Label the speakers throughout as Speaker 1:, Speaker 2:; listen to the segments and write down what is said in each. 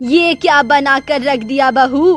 Speaker 1: ये क्या बना कर रख दिया बहू?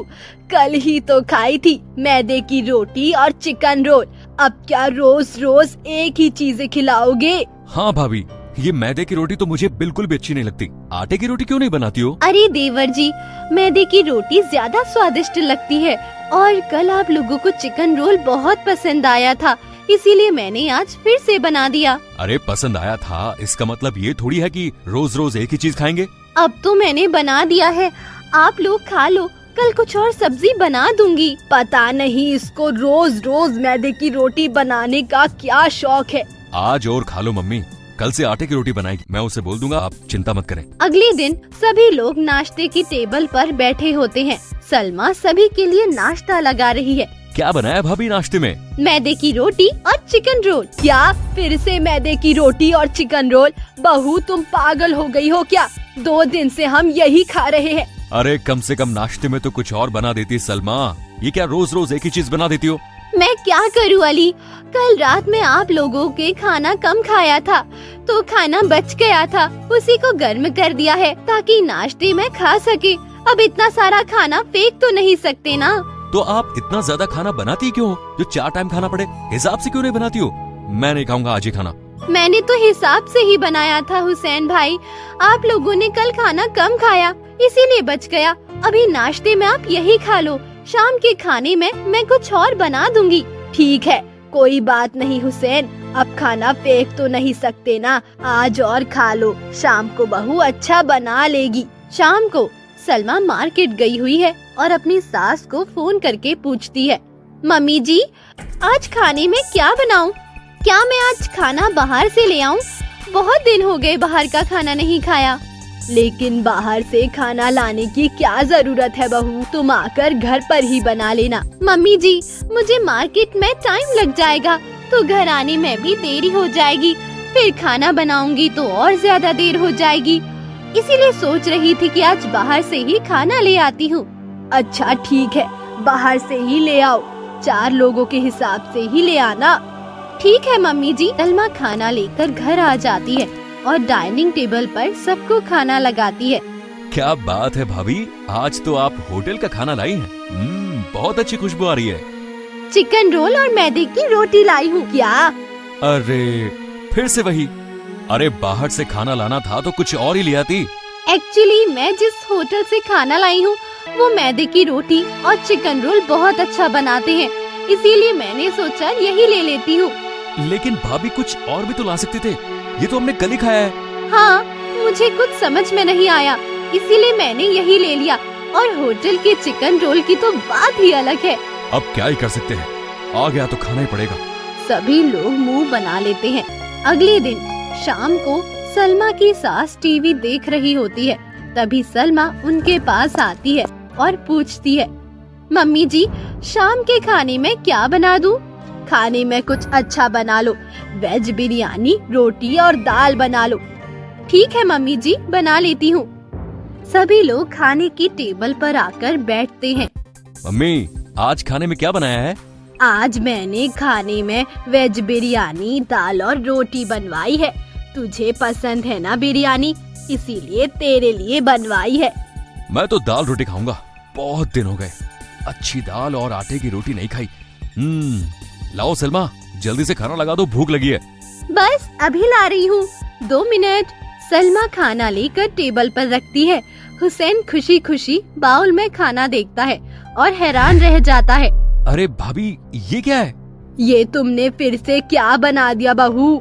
Speaker 1: कल ही तो खाई थी मैदे की रोटी और चिकन रोल। अब क्या रोज रोज एक ही चीजें खिलाओगे?
Speaker 2: हाँ भाभी, ये मैदे की रोटी तो मुझे बिल्कुल भी अच्छी नहीं लगती। आटे की रोटी क्यों नहीं बनाती हो?
Speaker 1: अरे देवर जी, मैदे की रोटी ज्यादा स्वादिष्ट लगती है और कल आप लोगों को चिकन रोल बहुत पसंद आया था, इसीलिए मैंने आज फिर से बना दिया।
Speaker 2: अरे पसंद आया था इसका मतलब ये थोड़ी है कि रोज रोज एक ही चीज खाएंगे।
Speaker 1: अब तो मैंने बना दिया है, आप लोग खा लो, कल कुछ और सब्जी बना दूंगी। पता नहीं इसको रोज रोज मैदे की रोटी बनाने का क्या शौक है।
Speaker 2: आज और खा लो मम्मी, कल से आटे की रोटी बनाएगी, मैं उसे बोल दूंगा, आप चिंता मत करें।
Speaker 1: अगले दिन सभी लोग नाश्ते की टेबल पर बैठे होते हैं। सलमा सभी के लिए नाश्ता लगा रही है।
Speaker 2: क्या बनाया भाभी नाश्ते में?
Speaker 1: मैदे की रोटी और चिकन रोल। क्या फिर से मैदे की रोटी और चिकन रोल? बहू तुम पागल हो गई हो क्या? 2 दिन से हम यही खा रहे हैं।
Speaker 2: अरे कम से कम नाश्ते में तो कुछ और बना देती सलमा, ये क्या रोज रोज एक ही चीज बना देती हो?
Speaker 1: मैं क्या करूँ अली, कल रात में आप लोगों के खाना कम खाया था तो खाना बच गया था, उसी को गर्म कर दिया है ताकि नाश्ते में खा सके। अब इतना सारा खाना फेंक तो नहीं सकते ना।
Speaker 2: तो आप इतना ज्यादा खाना बनाती क्यों हो जो 4 टाइम खाना पड़े? हिसाब से क्यों नहीं बनाती हो? मैं नहीं खाऊंगा आज ही खाना।
Speaker 1: मैंने तो हिसाब से ही बनाया था हुसैन भाई, आप लोगों ने कल खाना कम खाया इसीलिए बच गया। अभी नाश्ते में आप यही खा लो, शाम के खाने में मैं कुछ और बना दूंगी। ठीक है, कोई बात नहीं हुसैन, अब खाना फेंक तो नहीं सकते ना, आज और खा लो, शाम को बहू अच्छा बना लेगी। शाम को सलमा मार्केट गई हुई है और अपनी सास को फोन करके पूछती है, मम्मी जी आज खाने में क्या बनाऊं? क्या मैं आज खाना बाहर से ले आऊं? बहुत दिन हो गए बाहर का खाना नहीं खाया। लेकिन बाहर से खाना लाने की क्या जरूरत है बहू, तुम आकर घर पर ही बना लेना। मम्मी जी मुझे मार्केट में टाइम लग जाएगा तो घर आने में भी देरी हो जाएगी, फिर खाना बनाऊंगी तो और ज्यादा देर हो जाएगी, इसीलिए सोच रही थी कि आज बाहर से ही खाना ले आती हूँ। अच्छा ठीक है, बाहर से ही ले आओ, 4 लोगों के हिसाब से ही ले आना। ठीक है मम्मी जी। सलमा खाना लेकर घर आ जाती है और डाइनिंग टेबल पर सबको खाना लगाती है।
Speaker 2: क्या बात है भाभी, आज तो आप होटल का खाना लाई हैं। बहुत अच्छी खुशबू आ रही है।
Speaker 1: चिकन रोल और मैदे की रोटी लाई हूँ। क्या?
Speaker 2: अरे फिर से वही? अरे बाहर से खाना लाना था तो कुछ और ही ले आती।
Speaker 1: एक्चुअली मैं जिस होटल से खाना लाई हूँ वो मैदे की रोटी और चिकन रोल बहुत अच्छा बनाते हैं, इसीलिए मैंने सोचा यही ले लेती हूँ।
Speaker 2: लेकिन भाभी कुछ और भी तो ला सकते थे, ये तो हमने कल ही खाया है।
Speaker 1: हाँ, मुझे कुछ समझ में नहीं आया, इसीलिए मैंने यही ले लिया। और होटल के चिकन रोल की तो बात ही अलग है।
Speaker 2: अब क्या ही कर सकते हैं, आ गया तो खाना ही पड़ेगा।
Speaker 1: सभी लोग मुंह बना लेते हैं। अगले दिन शाम को सलमा की सास टीवी देख रही होती है, तभी सलमा उनके पास आती है और पूछती है, मम्मी जी शाम के खाने में क्या बना दूं? खाने में कुछ अच्छा बना लो, वेज बिरयानी, रोटी और दाल बना लो। ठीक है मम्मी जी, बना लेती हूँ। सभी लोग खाने की टेबल पर आकर बैठते हैं।
Speaker 2: मम्मी आज खाने में क्या बनाया है?
Speaker 1: आज मैंने खाने में वेज बिरयानी, दाल और रोटी बनवाई है। तुझे पसंद है ना बिरयानी, इसीलिए तेरे लिए बनवाई है।
Speaker 2: मैं तो दाल रोटी खाऊंगा, बहुत दिन हो गए अच्छी दाल और आटे की रोटी नहीं खाई। लाओ सलमा जल्दी से खाना लगा दो, भूख लगी है।
Speaker 1: बस अभी ला रही हूँ, 2 मिनट। सलमा खाना लेकर टेबल पर रखती है। हुसैन खुशी खुशी बाउल में खाना देखता है और हैरान रह जाता है।
Speaker 2: अरे भाभी ये क्या है?
Speaker 1: ये तुमने फिर से क्या बना दिया बहू?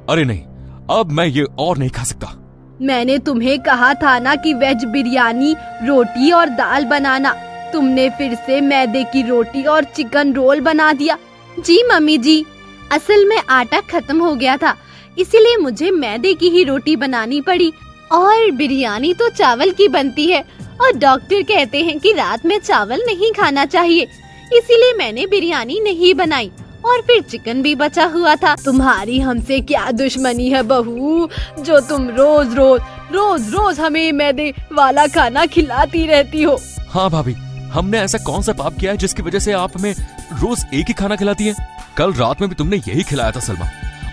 Speaker 2: अरे नहीं, अब मैं ये और नहीं खा सकता।
Speaker 1: मैंने तुम्हें कहा था ना कि वेज बिरयानी, रोटी और दाल बनाना, तुमने फिर से मैदे की रोटी और चिकन रोल बना दिया। जी मम्मी जी, असल में आटा खत्म हो गया था, इसीलिए मुझे मैदे की ही रोटी बनानी पड़ी। और बिरयानी तो चावल की बनती है और डॉक्टर कहते हैं कि रात में चावल नहीं खाना चाहिए, इसीलिए मैंने बिरयानी नहीं बनाई। और फिर चिकन भी बचा हुआ था। तुम्हारी हमसे क्या दुश्मनी है बहू, जो तुम रोज रोज हमें मैदे वाला खाना खिलाती रहती हो?
Speaker 2: हाँ भाभी, हमने ऐसा कौन सा पाप किया है जिसकी वजह से आप हमें रोज एक ही खाना खिलाती हैं? कल रात में भी तुमने यही खिलाया था सलमा,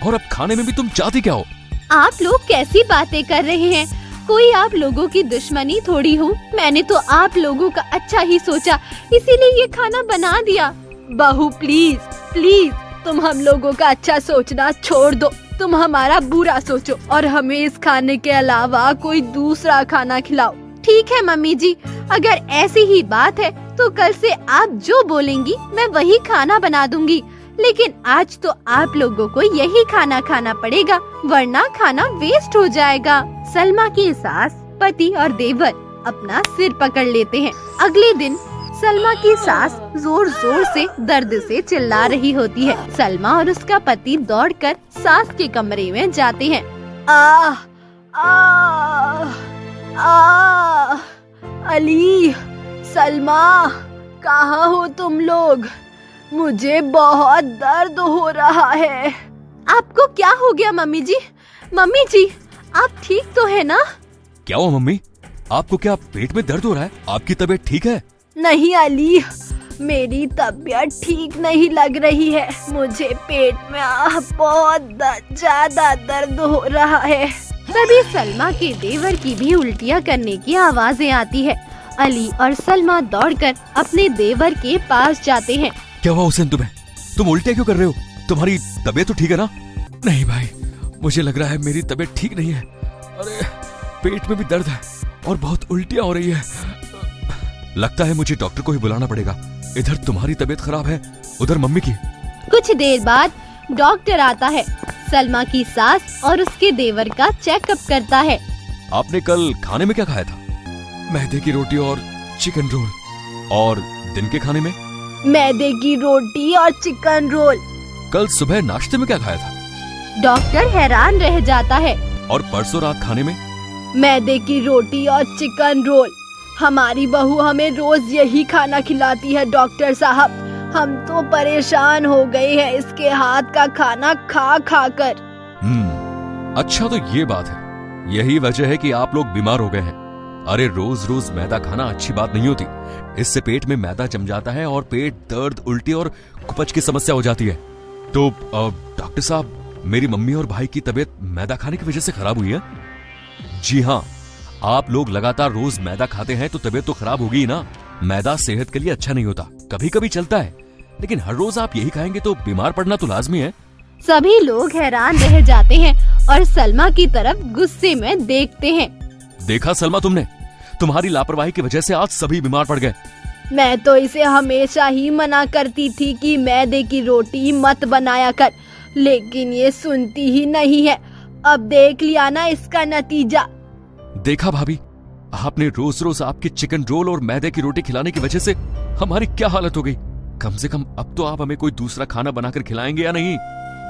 Speaker 2: और अब खाने में भी तुम चाहती क्या हो?
Speaker 1: आप लोग कैसी बातें कर रहे हैं? कोई आप लोगों की दुश्मनी थोड़ी हूँ। मैंने तो आप लोगों का अच्छा ही सोचा, इसीलिए ये खाना बना दिया। बहू प्लीज प्लीज, तुम हम लोगों का अच्छा सोचना छोड़ दो। तुम हमारा बुरा सोचो और हमें इस खाने के अलावा कोई दूसरा खाना खिलाओ। ठीक है मम्मी जी, अगर ऐसी ही बात है तो कल से आप जो बोलेंगी मैं वही खाना बना दूंगी। लेकिन आज तो आप लोगों को यही खाना खाना पड़ेगा, वरना खाना वेस्ट हो जाएगा। सलमा की सास, पति और देवर अपना सिर पकड़ लेते हैं। अगले दिन सलमा की सास जोर जोर से दर्द से चिल्ला रही होती है। सलमा और उसका पति दौड़कर सास के कमरे में जाते हैं। आ, आ, आ, अली, सलमा, कहाँ हो तुम लोग? मुझे बहुत दर्द हो रहा है। आपको क्या हो गया मम्मी जी? मम्मी जी, आप ठीक तो है ना?
Speaker 2: क्या हुआ मम्मी? आपको क्या पेट में दर्द हो रहा है? आपकी तबीयत ठीक है?
Speaker 1: नहीं अली, मेरी तबीयत ठीक नहीं लग रही है। मुझे पेट में बहुत ज्यादा दर्द हो रहा है। तभी सलमा के देवर की भी उल्टियाँ करने की आवाजें आती है। अली और सलमा दौड़कर अपने देवर के पास जाते हैं।
Speaker 2: क्या हुआ हुसैन तुम्हें? तुम उल्टे क्यों कर रहे हो? तुम्हारी तबीयत तो ठीक है ना? नहीं भाई, मुझे लग रहा है मेरी तबीयत ठीक नहीं है। अरे पेट में भी दर्द है और बहुत उल्टियाँ हो रही है। लगता है मुझे डॉक्टर को ही बुलाना पड़ेगा। इधर तुम्हारी तबीयत खराब है, उधर मम्मी की।
Speaker 1: कुछ देर बाद डॉक्टर आता है। सलमा की सास और उसके देवर का चेकअप करता है।
Speaker 2: आपने कल खाने में क्या खाया था? मैदे की रोटी और चिकन रोल। और दिन के खाने में?
Speaker 1: मैदे की रोटी और चिकन रोल।
Speaker 2: कल सुबह नाश्ते में क्या खाया था?
Speaker 1: डॉक्टर हैरान रह जाता है।
Speaker 2: और परसों रात खाने में?
Speaker 1: मैदे की रोटी और चिकन रोल। हमारी बहू हमें रोज यही खाना खिलाती है डॉक्टर साहब। हम तो परेशान हो गए हैं इसके हाथ का खाना खा खा कर।
Speaker 2: अच्छा, तो ये बात है। यही वजह है कि आप लोग बीमार हो गए हैं। अरे रोज रोज मैदा खाना अच्छी बात नहीं होती। इससे पेट में मैदा जम जाता है और पेट दर्द, उल्टी और कुपच की समस्या हो जाती है। तो डॉक्टर साहब, मेरी मम्मी और भाई की तबीयत मैदा खाने की वजह से खराब हुई है? जी हाँ, आप लोग लगातार रोज मैदा खाते हैं तो तबीयत तो खराब होगी ही ना। मैदा सेहत के लिए अच्छा नहीं होता, कभी कभी चलता है, लेकिन हर रोज आप यही खाएंगे तो बीमार पड़ना तो लाजमी है।
Speaker 1: सभी लोग हैरान रह जाते हैं और सलमा की तरफ गुस्से में देखते हैं।
Speaker 2: देखा सलमा, तुमने, तुम्हारी लापरवाही की वजह से आज सभी बीमार पड़ गए।
Speaker 1: मैं तो इसे हमेशा ही मना करती थी कि मैदे की रोटी मत बनाया कर, लेकिन ये सुनती ही नहीं है। अब देख लिया ना इसका नतीजा।
Speaker 2: देखा भाभी, आपने रोज रोज आपके चिकन रोल और मैदे की रोटी खिलाने की वजह से हमारी क्या हालत हो गई। कम से कम अब तो आप हमें कोई दूसरा खाना बनाकर खिलाएंगे या नहीं?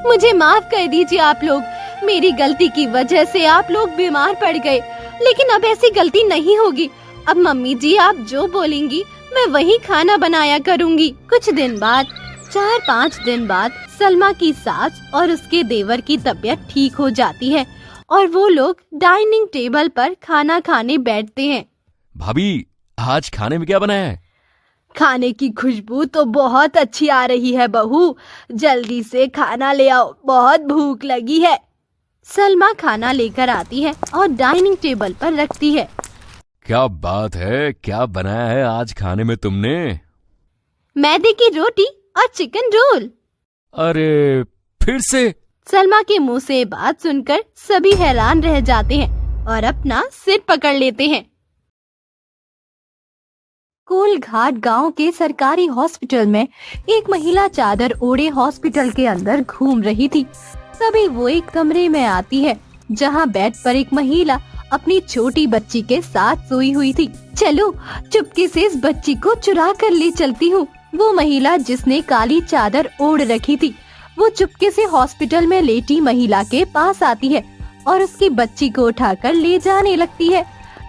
Speaker 1: मुझे माफ कर दीजिए आप लोग। मेरी गलती की वजह से आप लोग बीमार पड़ गए, लेकिन अब ऐसी गलती नहीं होगी। अब मम्मी जी आप जो बोलेंगी मैं वही खाना बनाया करूंगी। कुछ दिन बाद, 4-5 दिन बाद सलमा की सास और उसके देवर की तबीयत ठीक हो जाती है और वो लोग डाइनिंग टेबल पर खाना खाने बैठते हैं।
Speaker 2: भाभी, आज खाने में क्या बनाया है?
Speaker 1: खाने की खुशबू तो बहुत अच्छी आ रही है बहू, जल्दी से खाना ले आओ, बहुत भूख लगी है। सलमा खाना लेकर आती है और डाइनिंग टेबल पर रखती है।
Speaker 2: क्या बात है, क्या बनाया है आज खाने में तुमने?
Speaker 1: मैदे की रोटी और चिकन रोल।
Speaker 2: अरे फिर से?
Speaker 1: सलमा के मुंह से बात सुनकर सभी हैरान रह जाते हैं और अपना सिर पकड़ लेते हैं। कोलघाट गांव के सरकारी हॉस्पिटल में एक महिला चादर ओढ़े हॉस्पिटल के अंदर घूम रही थी। तभी वो एक कमरे में आती है जहां बेड पर एक महिला अपनी छोटी बच्ची के साथ सोई हुई थी। चलो चुपके से इस बच्ची को चुरा कर ले चलती हूँ। वो महिला जिसने काली चादर ओढ़ रखी थी, वो चुपके से हॉस्पिटल में लेटी महिला के पास आती है और उसकी बच्ची को उठाकर ले जाने लगती है।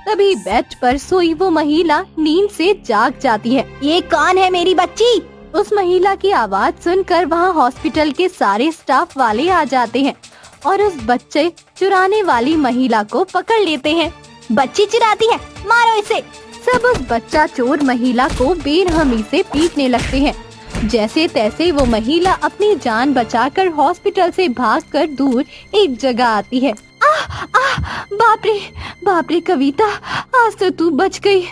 Speaker 1: तभी बेड पर सोई वो महिला नींद से जाग जाती है। ये कौन है मेरी बच्ची? उस महिला की आवाज सुनकर वहाँ हॉस्पिटल के सारे स्टाफ वाले आ जाते हैं और उस बच्चे चुराने वाली महिला को पकड़ लेते हैं। बच्ची चुराती है, मारो इसे। सब उस बच्चा चोर महिला को बेरहमी से पीटने लगते हैं। जैसे तैसे वो महिला अपनी जान बचाकर हॉस्पिटल से भागकर दूर एक जगह आती है। आह आह बाप रे कविता, आज तो तू बच गई।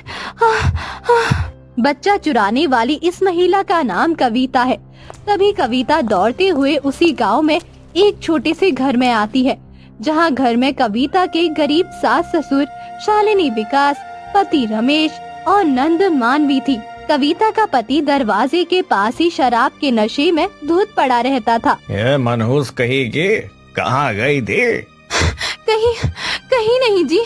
Speaker 1: बच्चा चुराने वाली इस महिला का नाम कविता है। तभी कविता दौड़ते हुए उसी गांव में एक छोटे से घर में आती है, जहां घर में कविता के गरीब सास ससुर, शालिनी, विकास, पति रमेश और नंद मानवी थी। कविता का पति दरवाजे के पास ही शराब के नशे में धुत पड़ा रहता था।
Speaker 3: ये मनहूस कहेगी, कहाँ गई थी?
Speaker 1: कहीं नहीं जी।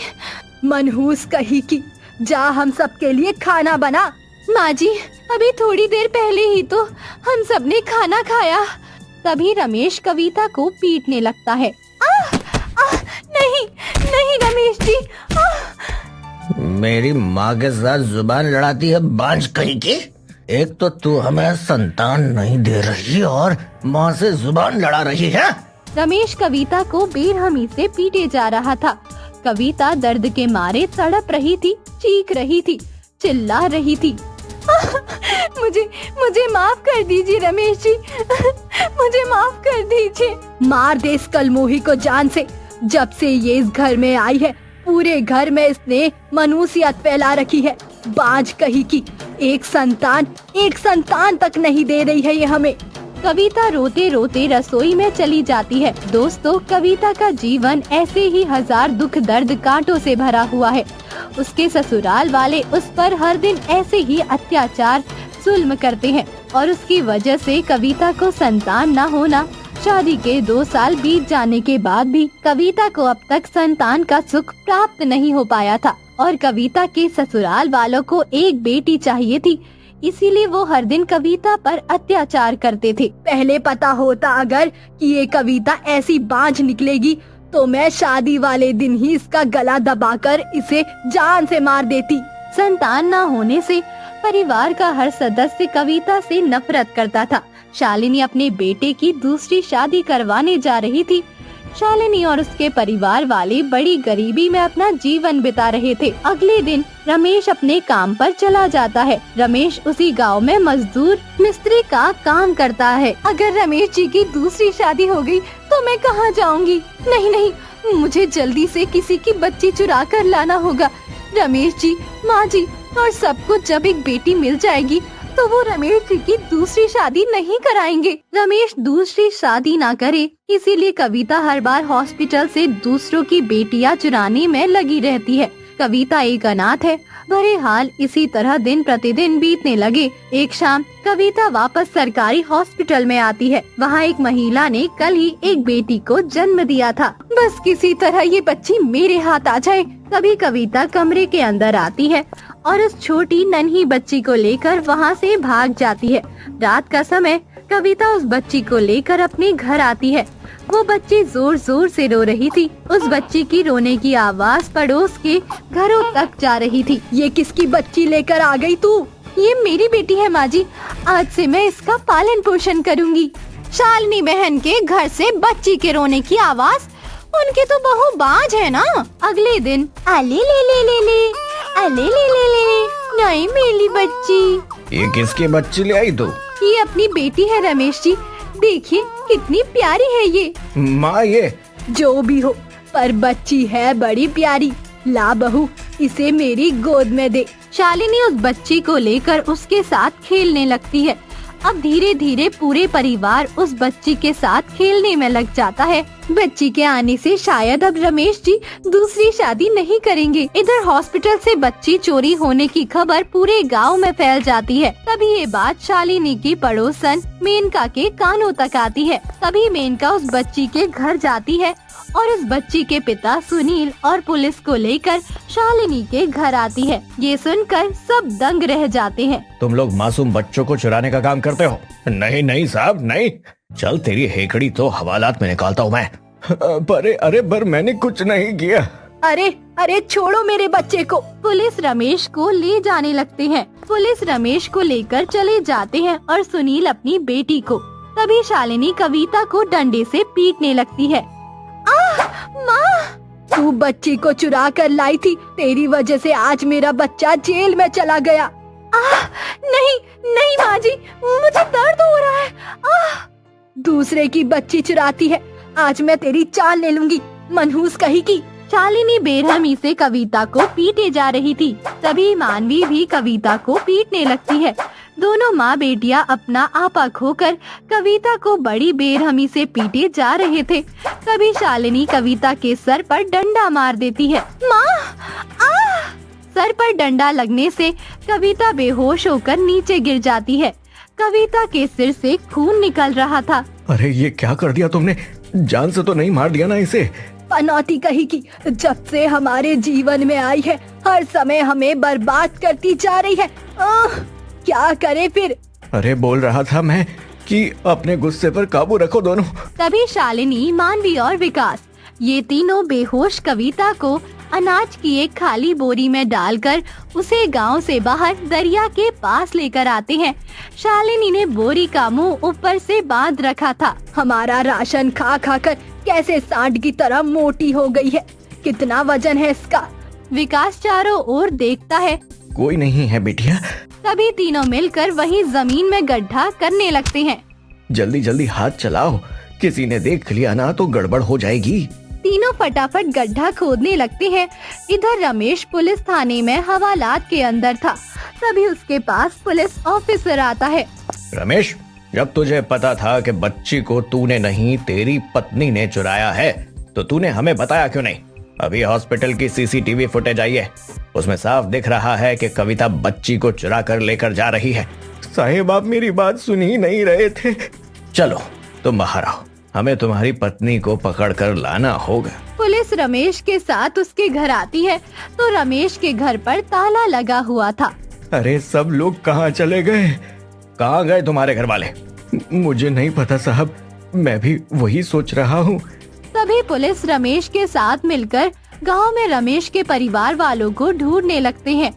Speaker 1: मनहूस कही की, जा हम सबके लिए खाना बना। माँ जी, अभी थोड़ी देर पहले ही तो हम सबने खाना खाया। तभी रमेश कविता को पीटने लगता है। नहीं रमेश जी।
Speaker 3: मेरी माँ के साथ जुबान लड़ाती है बांझ कहीं की। एक तो तू हमें संतान नहीं दे रही और माँ से जुबान लड़ा रही है।
Speaker 1: रमेश कविता को बेरहमी से पीटे जा रहा था। कविता दर्द के मारे तड़प रही थी, चीख रही थी, चिल्ला रही थी। मुझे माफ कर दीजिए रमेश जी, मुझे माफ कर दीजिए। मार दे इस कलमोही को जान से। जब से ये इस घर में आई है, पूरे घर में इसने मनुष्यत फैला रखी है। बाज कही की, एक संतान तक नहीं दे रही है ये हमें। कविता रोते रोते रसोई में चली जाती है। दोस्तों, कविता का जीवन ऐसे ही हजार दुख दर्द कांटों से भरा हुआ है। उसके ससुराल वाले उस पर हर दिन ऐसे ही अत्याचार जुल्म करते हैं और उसकी वजह से कविता को संतान न होना। शादी के 2 साल बीत जाने के बाद भी कविता को अब तक संतान का सुख प्राप्त नहीं हो पाया था और कविता के ससुराल वालों को एक बेटी चाहिए थी। इसीलिए वो हर दिन कविता पर अत्याचार करते थे। पहले पता होता अगर कि ये कविता ऐसी बांझ निकलेगी तो मैं शादी वाले दिन ही इसका गला दबाकर इसे जान से मार देती। संतान न होने से परिवार का हर सदस्य कविता से नफरत करता था। शालिनी अपने बेटे की दूसरी शादी करवाने जा रही थी। शालिनी और उसके परिवार वाले बड़ी गरीबी में अपना जीवन बिता रहे थे। अगले दिन रमेश अपने काम पर चला जाता है। रमेश उसी गांव में मजदूर मिस्त्री का काम करता है। अगर रमेश जी की दूसरी शादी हो गई तो मैं कहाँ जाऊंगी? नहीं, मुझे जल्दी से किसी की बच्ची चुरा कर लाना होगा। रमेश जी, माँ जी और सबको जब एक बेटी मिल जाएगी तो वो रमेश जी की दूसरी शादी नहीं कराएंगे। रमेश दूसरी शादी ना करे, इसीलिए कविता हर बार हॉस्पिटल से दूसरों की बेटियां चुराने में लगी रहती है। कविता एक अनाथ है। बहरहाल इसी तरह दिन प्रतिदिन बीतने लगे। एक शाम कविता वापस सरकारी हॉस्पिटल में आती है। वहाँ एक महिला ने कल ही एक बेटी को जन्म दिया था। बस किसी तरह ये बच्ची मेरे हाथ आ जाए। तभी कविता कमरे के अंदर आती है और उस छोटी नन्ही बच्ची को लेकर वहाँ से भाग जाती है। रात का समय कविता उस बच्ची को लेकर अपने घर आती है। वो बच्ची जोर जोर से रो रही थी। उस बच्ची की रोने की आवाज पड़ोस के घरों तक जा रही थी। ये किसकी बच्ची लेकर आ गई तू? ये मेरी बेटी है माँ जी, आज से मैं इसका पालन पोषण करूँगी। शालिनी बहन के घर से बच्ची के रोने की आवाज, उनकी तो बहू बाज है ना। अगले दिन अले ले नहीं मेरी बच्ची।
Speaker 3: ये किसकी बच्ची ले आई तू?
Speaker 1: ये अपनी बेटी है रमेश जी, देखिए कितनी प्यारी है ये।
Speaker 3: माँ, ये
Speaker 1: जो भी हो पर बच्ची है बड़ी प्यारी। ला बहू, इसे मेरी गोद में दे। शालिनी उस बच्ची को लेकर उसके साथ खेलने लगती है। अब धीरे धीरे पूरे परिवार उस बच्ची के साथ खेलने में लग जाता है। बच्ची के आने से शायद अब रमेश जी दूसरी शादी नहीं करेंगे। इधर हॉस्पिटल से बच्ची चोरी होने की खबर पूरे गांव में फैल जाती है। तभी ये बात शालिनी की पड़ोसन मेनका के कानों तक आती है। तभी मेनका उस बच्ची के घर जाती है और उस बच्ची के पिता सुनील और पुलिस को लेकर शालिनी के घर आती है। ये सुनकर सब दंग रह जाते हैं।
Speaker 3: तुम लोग मासूम बच्चों को चुराने का काम करते हो? नहीं साहब, नहीं। चल तेरी हेकड़ी तो हवालात में निकालता हूँ मैं। पर मैंने कुछ नहीं किया।
Speaker 1: अरे छोड़ो मेरे बच्चे को। पुलिस रमेश को ले जाने लगते हैं। पुलिस रमेश को लेकर चले जाते हैं और सुनील अपनी बेटी को। तभी शालिनी कविता को डंडे से पीटने लगती है। माँ, तू बच्ची को चुरा कर लाई थी, तेरी वजह से आज मेरा बच्चा जेल में चला गया। नहीं माँ जी, मुझे दर्द हो रहा है। दूसरे की बच्ची चुराती है, आज मैं तेरी चाल ले लूंगी। मनहूस कही की। शालिनी बेरहमी से कविता को पीटे जा रही थी। तभी मानवी भी कविता को पीटने लगती है। दोनों माँ बेटियाँ अपना आपा खोकर कविता को बड़ी बेरहमी से पीटे जा रहे थे। तभी शालिनी कविता के सर पर डंडा मार देती है। माँ! सर पर डंडा लगने से कविता बेहोश होकर नीचे गिर जाती है। कविता के सिर से खून निकल रहा था।
Speaker 3: अरे ये क्या कर दिया तुमने? जान से तो नहीं मार दिया ना इसे?
Speaker 1: पनौती कही कि जब से हमारे जीवन में आई है हर समय हमें बर्बाद करती जा रही है। क्या करे फिर?
Speaker 3: अरे बोल रहा था मैं कि अपने गुस्से पर काबू रखो दोनों।
Speaker 1: तभी शालिनी, मानवी और विकास ये तीनों बेहोश कविता को अनाज की एक खाली बोरी में डालकर उसे गांव से बाहर दरिया के पास लेकर आते हैं। शालिनी ने बोरी का मुंह ऊपर से बांध रखा था। हमारा राशन खा खा कर कैसे सांड की तरह मोटी हो गई है। कितना वजन है इसका? विकास चारों ओर देखता है।
Speaker 3: कोई नहीं है बिटिया।
Speaker 1: तभी तीनों मिलकर वहीं जमीन में गड्ढा करने लगते हैं।
Speaker 3: जल्दी जल्दी हाथ चलाओ, किसी ने देख लिया ना तो गड़बड़ हो जाएगी।
Speaker 1: तीनों फटाफट गड्ढा खोदने लगते हैं। इधर रमेश पुलिस थाने में हवालात के अंदर था। तभी उसके पास पुलिस ऑफिसर आता है।
Speaker 3: रमेश, जब तुझे पता था कि बच्ची को तूने नहीं तेरी पत्नी ने चुराया है तो तूने हमें बताया क्यों नहीं? अभी हॉस्पिटल की सीसीटीवी फुटेज आई है, उसमें साफ दिख रहा है कि कविता बच्ची को चुरा कर लेकर जा रही है। साहिब, आप मेरी बात सुन ही नहीं रहे थे। चलो तुम बाहर आओ, हमें तुम्हारी पत्नी को पकड़ कर लाना होगा।
Speaker 1: पुलिस रमेश के साथ उसके घर आती है तो रमेश के घर पर ताला लगा हुआ था।
Speaker 3: अरे सब लोग कहाँ चले गए? कहाँ गए तुम्हारे घर वाले? मुझे नहीं पता साहब, मैं भी वही सोच रहा हूँ।
Speaker 1: तभी पुलिस रमेश के साथ मिलकर गांव में रमेश के परिवार वालों को ढूंढने लगते हैं।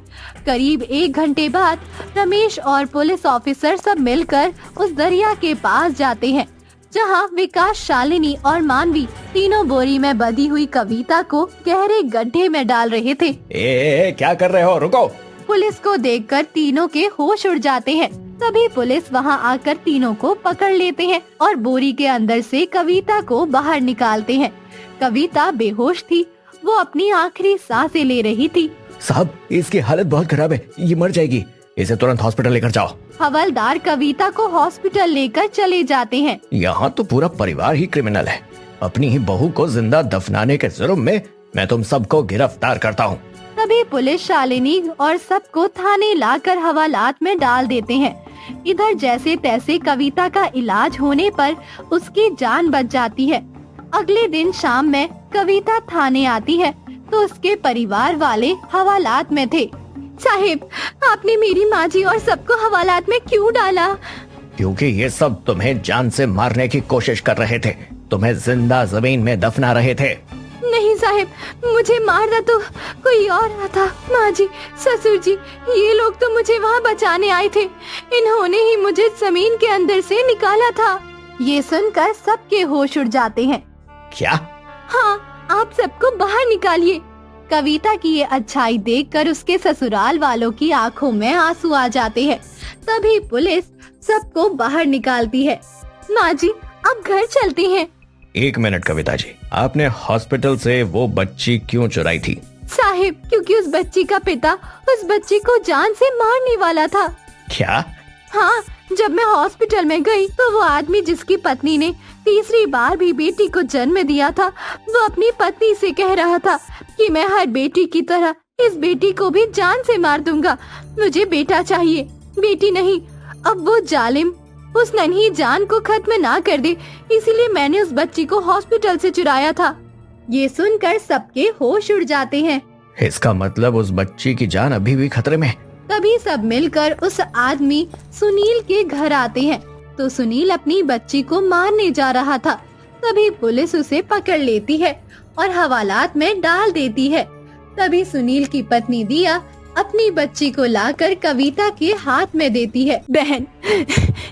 Speaker 1: करीब 1 घंटे बाद रमेश और पुलिस ऑफिसर सब मिलकर उस दरिया के पास जाते हैं जहां विकास, शालिनी और मानवी तीनों बोरी में बंधी हुई कविता को गहरे गड्ढे में डाल रहे थे।
Speaker 3: क्या कर रहे हो? रुको!
Speaker 1: पुलिस को देखकर तीनों के होश उड़ जाते हैं। तभी पुलिस वहां आकर तीनों को पकड़ लेते हैं और बोरी के अंदर से कविता को बाहर निकालते हैं। कविता बेहोश थी, वो अपनी आखिरी सांसें ले रही थी।
Speaker 3: साहब, इसकी हालत बहुत खराब है, ये मर जाएगी, इसे तुरंत हॉस्पिटल लेकर जाओ।
Speaker 1: हवलदार कविता को हॉस्पिटल लेकर चले जाते हैं।
Speaker 3: यहाँ तो पूरा परिवार ही क्रिमिनल है। अपनी ही बहू को जिंदा दफनाने के जुर्म में मैं तुम सबको गिरफ्तार करता हूँ।
Speaker 1: तभी पुलिस शालिनी और सबको थाने लाकर हवालात में डाल देते हैं। इधर जैसे तैसे कविता का इलाज होने पर उसकी जान बच जाती है। अगले दिन शाम में कविता थाने आती है तो उसके परिवार वाले हवालात में थे। साहिब, आपने मेरी माँ जी और सबको हवालात में क्यों डाला?
Speaker 3: क्योंकि ये सब तुम्हें जान से मारने की कोशिश कर रहे थे, तुम्हें जिंदा जमीन में दफना रहे थे।
Speaker 1: नहीं साहिब, मुझे मारना तो कोई और था। माँ जी, ससुर जी, ये लोग तो मुझे वहाँ बचाने आए थे। इन्होंने ही मुझे जमीन के अंदर से निकाला था। ये सुनकर सबके होश उड़ जाते हैं।
Speaker 3: क्या?
Speaker 1: हाँ, आप सबको बाहर निकालिए। कविता की ये अच्छाई देखकर उसके ससुराल वालों की आंखों में आंसू आ जाते हैं। तभी पुलिस सबको बाहर निकालती है। माँ जी, अब घर चलते हैं।
Speaker 3: 1 मिनट कविता जी, आपने हॉस्पिटल से वो बच्ची क्यों चुराई थी?
Speaker 1: साहिब, क्योंकि उस बच्ची का पिता उस बच्ची को जान से मारने वाला था।
Speaker 3: क्या?
Speaker 1: हाँ, जब मैं हॉस्पिटल में गई तो वो आदमी जिसकी पत्नी ने तीसरी बार भी बेटी को जन्म दिया था, वो अपनी पत्नी से कह रहा था कि मैं हर बेटी की तरह इस बेटी को भी जान से मार दूंगा। मुझे बेटा चाहिए, बेटी नहीं। अब वो जालिम उस नन्ही जान को खत्म ना कर दे, इसीलिए मैंने उस बच्ची को हॉस्पिटल से चुराया था। ये सुनकर सबके होश उड़ जाते हैं।
Speaker 3: इसका मतलब उस बच्ची की जान अभी भी खतरे में।
Speaker 1: तभी सब मिलकर उस आदमी सुनील के घर आते हैं तो सुनील अपनी बच्ची को मारने जा रहा था। तभी पुलिस उसे पकड़ लेती है और हवालात में डाल देती है। तभी सुनील की पत्नी दिया अपनी बच्ची को लाकर कविता के हाथ में देती है। बहन,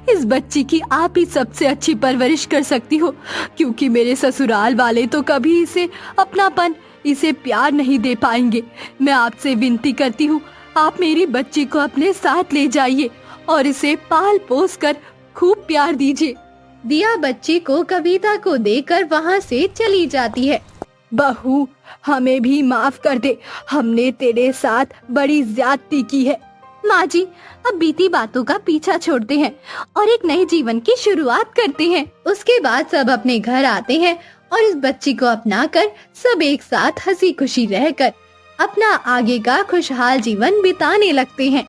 Speaker 1: इस बच्ची की आप ही सबसे अच्छी परवरिश कर सकती हो, क्योंकि मेरे ससुराल वाले तो कभी इसे अपनापन, इसे प्यार नहीं दे पाएंगे। मैं आपसे विनती करती हूँ, आप मेरी बच्ची को अपने साथ ले जाइए और इसे पाल पोस कर खूब प्यार दीजिए। दिया बच्ची को कविता को देकर वहाँ से चली जाती है। बहू, हमें भी माफ कर दे, हमने तेरे साथ बड़ी ज्यादती की है। माँ जी, अब बीती बातों का पीछा छोड़ते हैं और एक नए जीवन की शुरुआत करते हैं। उसके बाद सब अपने घर आते हैं और इस बच्ची को अपनाकर सब एक साथ हंसी खुशी रहकर अपना आगे का खुशहाल जीवन बिताने लगते हैं।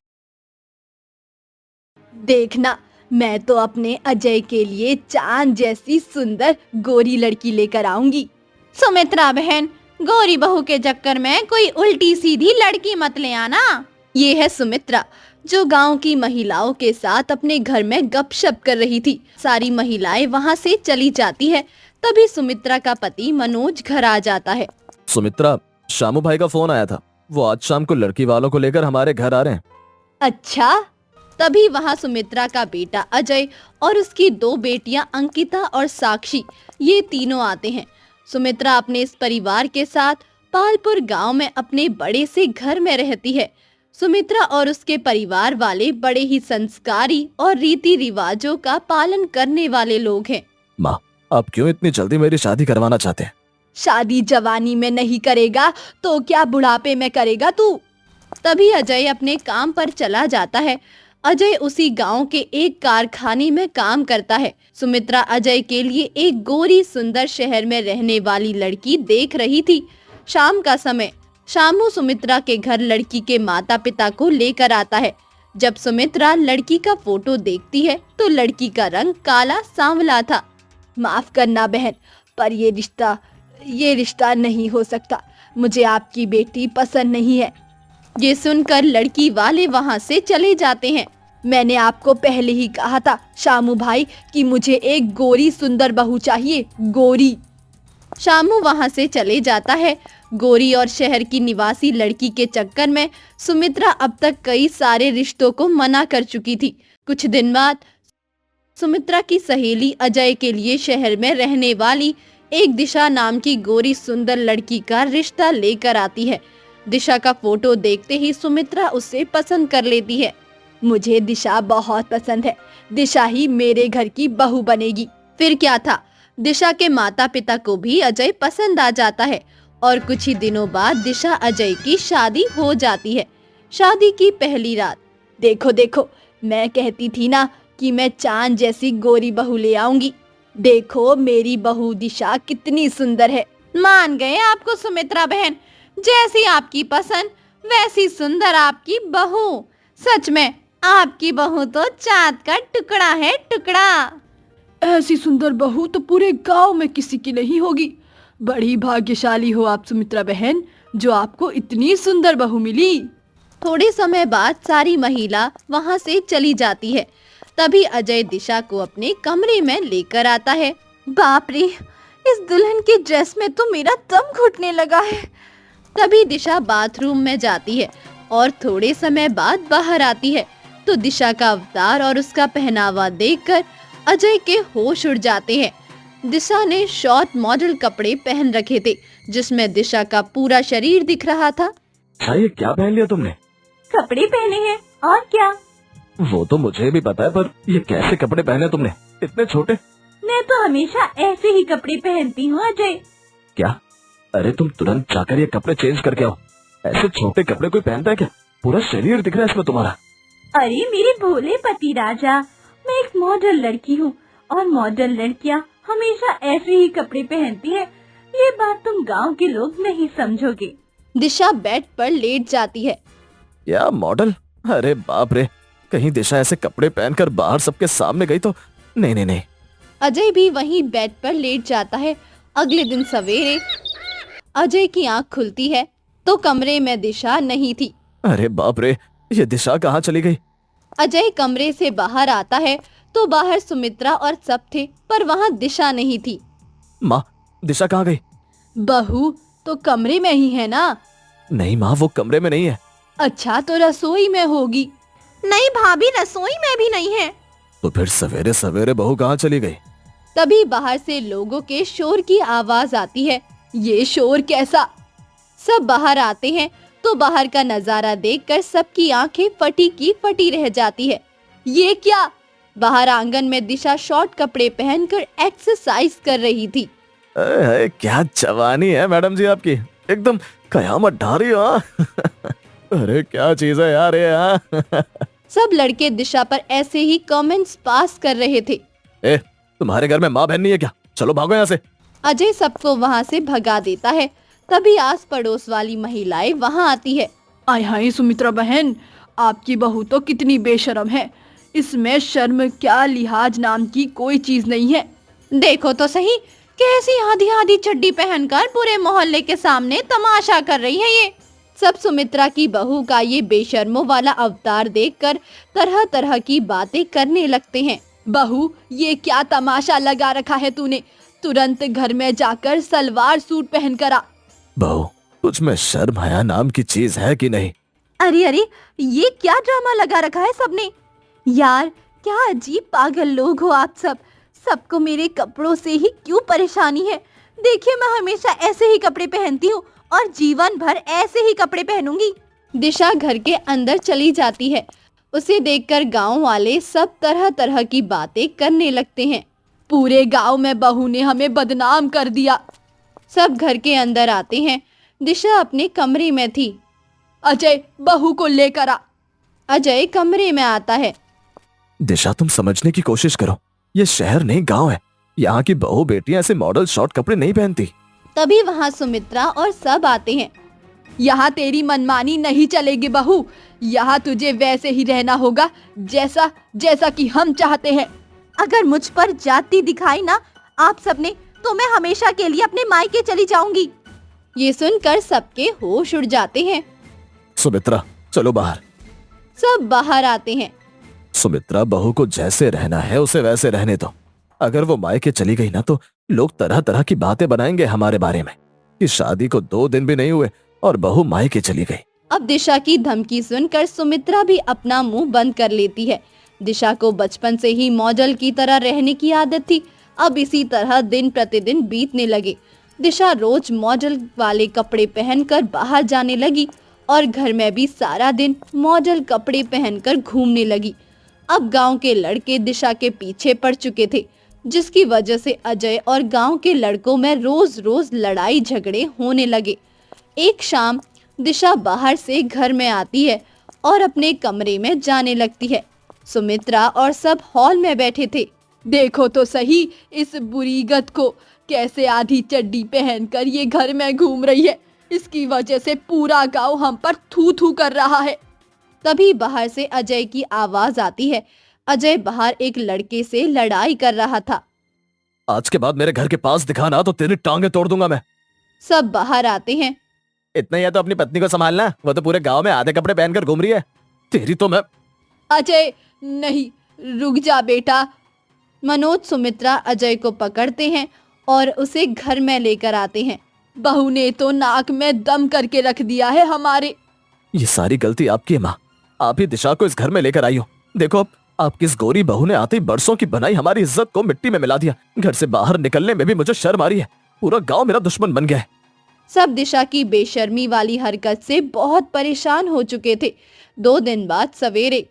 Speaker 1: देखना, मैं तो अपने अजय के लिए चांद जैसी सुंदर गोरी लड़की लेकर आऊंगी। सुमित्रा बहन, गोरी बहू के चक्कर में कोई उल्टी सीधी लड़की मत ले आना। ये है सुमित्रा, जो गांव की महिलाओं के साथ अपने घर में गपशप कर रही थी। सारी महिलाएं वहां से चली जाती है, तभी सुमित्रा का पति मनोज घर आ जाता है।
Speaker 4: सुमित्रा, शामू भाई का फोन आया था, वो आज शाम को लड़की वालों को लेकर हमारे घर आ रहे हैं।
Speaker 1: अच्छा। तभी वहां सुमित्रा का बेटा अजय और उसकी 2 बेटियां अंकिता और साक्षी, ये तीनों आते हैं। सुमित्रा अपने इस परिवार के साथ पालपुर गांव में अपने बड़े से घर में रहती है। सुमित्रा और उसके परिवार वाले बड़े ही संस्कारी और रीति रिवाजों का पालन करने वाले लोग हैं।
Speaker 4: माँ, आप क्यों इतनी जल्दी मेरी शादी करवाना चाहते हैं?
Speaker 1: शादी जवानी में नहीं करेगा तो क्या बुढ़ापे में करेगा तू? तभी अजय अपने काम पर चला जाता है। अजय उसी गांव के एक कारखाने में काम करता है। सुमित्रा अजय के लिए एक गोरी सुंदर शहर में रहने वाली लड़की देख रही थी। शाम का समय, शामू सुमित्रा के घर लड़की के माता पिता को लेकर आता है। जब सुमित्रा लड़की का फोटो देखती है तो लड़की का रंग काला सांवला था। माफ करना बहन, पर ये रिश्ता नहीं हो सकता। मुझे आपकी बेटी पसंद नहीं है। ये सुनकर लड़की वाले वहां से चले जाते हैं। मैंने आपको पहले ही कहा था शामू भाई कि मुझे एक गोरी सुंदर बहू चाहिए, गोरी। शामू वहां से चले जाता है। गोरी और शहर की निवासी लड़की के चक्कर में सुमित्रा अब तक कई सारे रिश्तों को मना कर चुकी थी। कुछ दिन बाद सुमित्रा की सहेली अजय के लिए शहर में रहने वाली एक दिशा नाम की गोरी सुंदर लड़की का रिश्ता लेकर आती है। दिशा का फोटो देखते ही सुमित्रा उसे पसंद कर लेती है। मुझे दिशा बहुत पसंद है, दिशा ही मेरे घर की बहू बनेगी। फिर क्या था, दिशा के माता पिता को भी अजय पसंद आ जाता है और कुछ ही दिनों बाद दिशा अजय की शादी हो जाती है। शादी की पहली रात, देखो देखो, मैं कहती थी ना कि मैं चांद जैसी गोरी बहू ले आऊंगी। देखो मेरी बहू दिशा कितनी सुंदर है। मान गए आपको सुमित्रा बहन, जैसी आपकी पसंद वैसी सुंदर आपकी बहू। सच में आपकी बहू तो चांद का टुकड़ा है, टुकड़ा। ऐसी सुंदर बहू तो पूरे गांव में किसी की नहीं होगी। बड़ी भाग्यशाली हो आप सुमित्रा बहन, जो आपको इतनी सुंदर बहू मिली। थोड़े समय बाद सारी महिला वहां से चली जाती है। तभी अजय दिशा को अपने कमरे में लेकर आता है। बाप रे, इस दुल्हन की ड्रेस में तो मेरा दम घुटने लगा है। तभी दिशा बाथरूम में जाती है और थोड़े समय बाद बाहर आती है तो दिशा का अवतार और उसका पहनावा देखकर अजय के होश उड़ जाते हैं। दिशा ने शॉर्ट मॉडल कपड़े पहन रखे थे, जिसमें दिशा का पूरा शरीर दिख रहा था।
Speaker 4: ये क्या पहन लिया तुमने?
Speaker 1: कपड़े पहने हैं और क्या।
Speaker 4: वो तो मुझे भी पता है, पर ये कैसे कपड़े पहने तुमने, इतने छोटे?
Speaker 1: मैं तो हमेशा ऐसे ही कपड़े पहनती हूँ अजय।
Speaker 4: क्या? अरे तुम तुरंत जाकर ये कपड़े चेंज करके आओ। ऐसे छोटे कपड़े कोई पहनता है क्या? पूरा शरीर दिख रहा है इसमें तुम्हारा।
Speaker 1: अरे मेरे भोले पति राजा, मैं एक मॉडल लड़की हूँ और मॉडल लड़कियाँ हमेशा ऐसे ही कपड़े पहनती है। ये बात तुम गांव के लोग नहीं समझोगे। दिशा बेड पर लेट जाती है।
Speaker 4: या मॉडल? अरे बाप रे, कहीं दिशा ऐसे कपड़े पहनकर बाहर सबके सामने गई तो नहीं नहीं नहीं।
Speaker 1: अजय भी वहीं बेड पर लेट जाता है। अगले दिन सवेरे अजय की आंख खुलती है तो कमरे में दिशा नहीं थी।
Speaker 4: अरे बाप रे, ये दिशा कहाँ चली गई?
Speaker 1: अजय कमरे से बाहर आता है तो बाहर सुमित्रा और सब थे, पर वहाँ दिशा नहीं थी।
Speaker 4: माँ, दिशा कहाँ गई?
Speaker 1: बहू तो कमरे में ही है ना।
Speaker 4: नहीं माँ, वो कमरे में नहीं है।
Speaker 1: अच्छा, तो रसोई में होगी। नहीं भाभी, रसोई में भी नहीं है।
Speaker 4: तो फिर सवेरे सवेरे बहू कहाँ चली गई?
Speaker 1: तभी बाहर से लोगों के शोर की आवाज आती है। ये शोर कैसा? सब बाहर आते हैं तो बाहर का नजारा देखकर सबकी आंखें फटी की फटी रह जाती है। ये क्या? बाहर आंगन में दिशा शॉर्ट कपड़े पहनकर एक्सरसाइज कर रही थी।
Speaker 4: अरे क्या जवानी है मैडम जी आपकी, एकदम कयामत ढा रही हो। अरे क्या चीज है यार ये।
Speaker 1: सब लड़के दिशा पर ऐसे ही कमेंट्स पास कर रहे थे।
Speaker 4: ए, तुम्हारे घर में माँ बहन नहीं है क्या? चलो भागो यहाँ से।
Speaker 1: अजय सबको वहाँ से भगा देता है। तभी आस पड़ोस वाली महिलाएं वहाँ आती है।
Speaker 5: आय हाय सुमित्रा बहन, आपकी बहू तो कितनी बेशर्म है। इसमें शर्म क्या लिहाज नाम की कोई चीज नहीं है।
Speaker 1: देखो तो सही, कैसी आधी आधी चड्डी पहनकर पूरे मोहल्ले के सामने तमाशा कर रही है ये। सब सुमित्रा की बहू का ये बेशर्मों वाला अवतार देखकर तरह तरह की बातें करने लगते हैं।
Speaker 5: बहू, ये क्या तमाशा लगा रखा है तूने? तुरंत घर में जाकर सलवार सूट पहन कर आ।
Speaker 4: बहू, तुझ में शर्म हया नाम की चीज है कि नहीं?
Speaker 1: अरे अरे, ये क्या ड्रामा लगा रखा है सबने। यार, क्या अजीब पागल लोग हो आप सब। सबको मेरे कपड़ों से ही क्यों परेशानी है। देखिए, मैं हमेशा ऐसे ही कपड़े पहनती हूँ और जीवन भर ऐसे ही कपड़े पहनूंगी। दिशा घर के अंदर चली जाती है। उसे देखकर गांव वाले सब तरह तरह की बातें करने लगते हैं।
Speaker 5: पूरे गांव में बहू ने हमें बदनाम कर दिया।
Speaker 1: सब घर के अंदर आते हैं। दिशा अपने कमरे में थी।
Speaker 5: अजय, बहू को लेकर आ।
Speaker 1: अजय कमरे में आता है।
Speaker 4: दिशा, तुम समझने की कोशिश करो, ये शहर नहीं गांव है। यहाँ की बहू बेटियां ऐसे मॉडल शॉर्ट कपड़े नहीं पहनती।
Speaker 1: तभी वहाँ सुमित्रा और सब आते हैं।
Speaker 5: यहाँ तेरी मनमानी नहीं चलेगी बहू। यहाँ तुझे वैसे ही रहना होगा जैसा जैसा कि हम चाहते हैं।
Speaker 1: अगर मुझ पर जाति दिखाई ना आप सबने, तो मैं हमेशा के लिए अपने मायके चली जाऊंगी। ये सुनकर सबके होश उड़ जाते हैं।
Speaker 4: सुमित्रा, चलो बाहर।
Speaker 1: सब बाहर आते हैं।
Speaker 4: सुमित्रा, बहू को जैसे रहना है उसे वैसे रहने दो। अगर वो मायके चली गई ना तो लोग तरह तरह की बातें बनाएंगे हमारे बारे में कि शादी को 2 दिन भी नहीं हुए और बहू मायके चली गई।
Speaker 1: अब दिशा की धमकी सुनकर सुमित्रा भी अपना मुंह बंद कर लेती है। दिशा को बचपन से ही मॉडल की तरह रहने की आदत थी। अब इसी तरह दिन प्रतिदिन बीतने लगे। दिशा रोज मॉडल वाले कपड़े पहनकर बाहर जाने लगी और घर में भी सारा दिन मॉडल कपड़े पहनकर घूमने लगी। अब गांव के लड़के दिशा के पीछे पड़ चुके थे, जिसकी वजह से अजय और गांव के लड़कों में रोज रोज लड़ाई झगड़े होने लगे। एक शाम दिशा बाहर से घर में आती है और अपने कमरे में जाने लगती है। सुमित्रा और सब हॉल में बैठे थे।
Speaker 5: देखो तो सही इस बुरीगत को, कैसे आधी चड्डी पहनकर ये घर में घूम रही है। इसकी वजह से पूरा गांव हम पर थू थू कर रहा है।
Speaker 1: तभी बाहर से अजय की आवाज आती है। अजय बाहर एक लड़के से लड़ाई कर रहा था।
Speaker 4: आज के बाद मेरे घर के पास दिखाना तो तेरी टांगे तोड़ दूंगा मैं।
Speaker 1: सब बाहर आते हैं।
Speaker 4: इतना ही है तो अपनी पत्नी को संभालना, वो तो पूरे गांव में आधे कपड़े पहनकर घूम रही है। तेरी तो मैं।
Speaker 5: अजय, नहीं, रुक जा बेटा।
Speaker 1: मनोज सुमित्रा अजय को पकड़ते हैं और उसे घर में लेकर आते हैं।
Speaker 5: बहू ने तो नाक में दम करके रख दिया है हमारे।
Speaker 4: ये सारी गलती आपकी है माँ। आप ही दिशा को इस घर में लेकर आई हो। देखो अब आपकी इस गोरी बहू ने आते ही बरसों की बनाई हमारी इज्जत को मिट्टी में मिला दिया। घर से बाहर निकलने में भी मुझे शर्म आ रही है। पूरा गांव मेरा दुश्मन बन गया है।
Speaker 1: सब दिशा की बेशर्मी वाली हरकत से बहुत परेशान हो चुके थे। 2 दिन बाद सवेरे,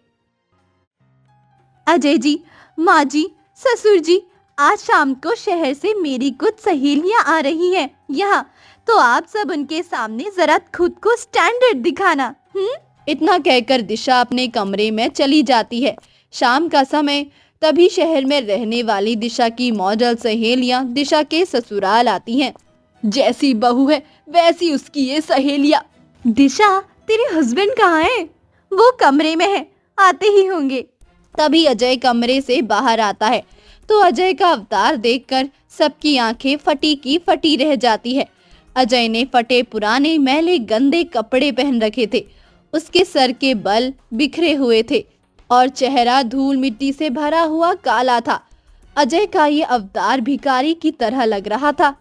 Speaker 1: अजय जी, माँ जी, ससुर जी, आज शाम को शहर से मेरी कुछ सहेलियां आ रही हैं यहाँ, तो आप सब उनके सामने जरा खुद को स्टैंडर्ड दिखाना। इतना कहकर दिशा अपने कमरे में चली जाती है। शाम का समय, तभी शहर में रहने वाली दिशा की मॉडल सहेलियां दिशा के ससुराल आती हैं।
Speaker 5: जैसी बहू है वैसी उसकी ये सहेलियां।
Speaker 1: दिशा, तेरे हस्बैंड कहाँ हैं? वो कमरे में है, आते ही होंगे। तभी अजय कमरे से बाहर आता है तो अजय का अवतार देखकर सबकी आंखें फटी की फटी रह जाती है। अजय ने फटे पुराने मैले गंदे कपड़े पहन रखे थे। उसके सर के बल बिखरे हुए थे और चेहरा धूल मिट्टी से भरा हुआ काला था। अजय का ये अवतार भिखारी की तरह लग रहा था।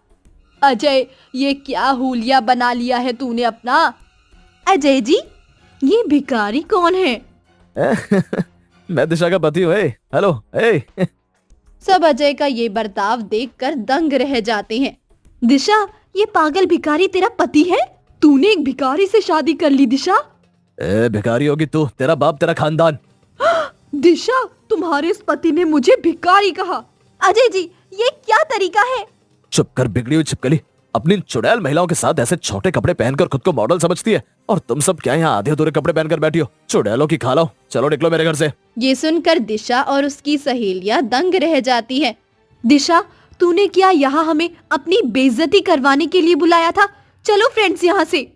Speaker 5: अजय, ये क्या हुलिया बना लिया है तूने अपना?
Speaker 1: अजय जी, ये भिखारी कौन है?
Speaker 4: मैं दिशा का पति हूँ। हेलो।
Speaker 1: सब अजय का ये बर्ताव देखकर दंग रह जाते हैं।
Speaker 5: दिशा, ये पागल भिखारी तेरा पति है? तूने एक भिखारी से शादी कर ली दिशा?
Speaker 4: भिखारी होगी तू, तेरा बाप, तेरा खानदान।
Speaker 5: दिशा, तुम्हारे इस पति ने मुझे भिखारी कहा।
Speaker 1: अजय जी, ये क्या तरीका है?
Speaker 4: चुप कर बिगड़ी हुई छिपकली। अपनी चुड़ैल महिलाओं के साथ ऐसे छोटे कपड़े पहनकर खुद को मॉडल समझती है, और तुम सब क्या यहाँ आधे अधूरे कपड़े पहनकर बैठी हो? चुड़ैलों की खा लो, चलो निकलो मेरे घर से।
Speaker 1: ये सुनकर दिशा और उसकी सहेलियां दंग रह जाती है। दिशा, तूने क्या यहाँ हमें अपनी बेइज्जती करवाने के लिए बुलाया था? चलो फ्रेंड्स यहाँ से।